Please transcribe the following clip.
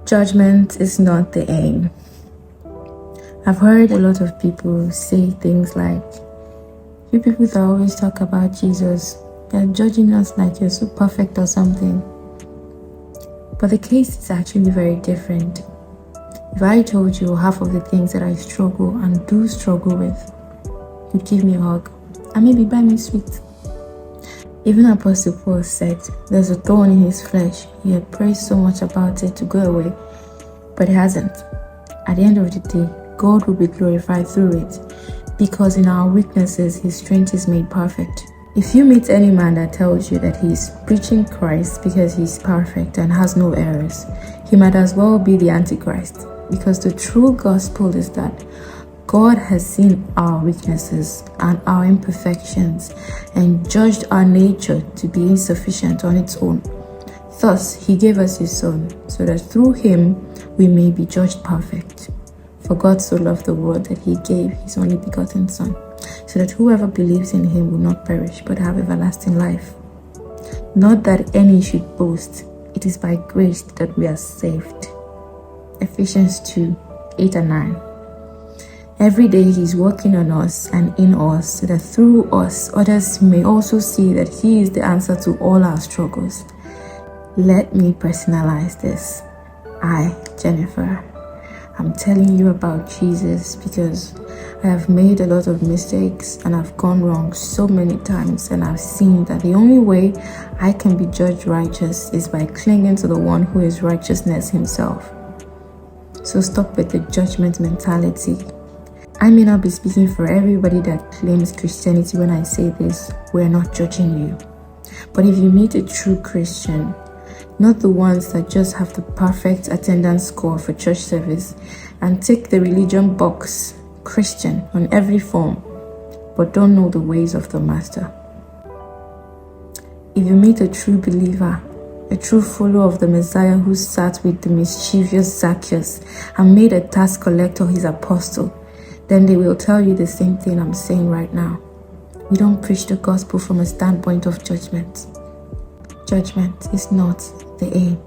Judgment is not the aim. I've heard a lot of people say things like, you people that always talk about Jesus, they're judging us like you're so perfect or something. But the case is actually very different. If I told you half of the things that I struggle and do struggle with, you'd give me a hug and maybe buy me sweet. Even Apostle Paul said there's a thorn in his flesh. He had prayed so much about it to go away, but it hasn't. At the end of the day, God will be glorified through it, because in our weaknesses, his strength is made perfect. If you meet any man that tells you that he's preaching Christ because he's perfect and has no errors, he might as well be the Antichrist, because the true gospel is that God has seen our weaknesses and our imperfections and judged our nature to be insufficient on its own. Thus, he gave us his Son, so that through him we may be judged perfect. For God so loved the world that he gave his only begotten Son, so that whoever believes in him will not perish but have everlasting life. Not that any should boast, it is by grace that we are saved. Ephesians 2:8 and 9. Every day he's working on us and in us, so that through us others may also see that he is the answer to all our struggles. Let me personalize this. I, Jennifer, I'm telling you about Jesus because I have made a lot of mistakes and I've gone wrong so many times, and I've seen that the only way I can be judged righteous is by clinging to the one who is righteousness himself. So stop with the judgment mentality. I may not be speaking for everybody that claims Christianity when I say this. We're not judging you. But if you meet a true Christian, not the ones that just have the perfect attendance score for church service and tick the religion box, Christian, on every form, but don't know the ways of the Master. If you meet a true believer, a true follower of the Messiah who sat with the mischievous Zacchaeus and made a tax collector his apostle, then they will tell you the same thing I'm saying right now. We don't preach the gospel from a standpoint of judgment. Judgment is not the aim.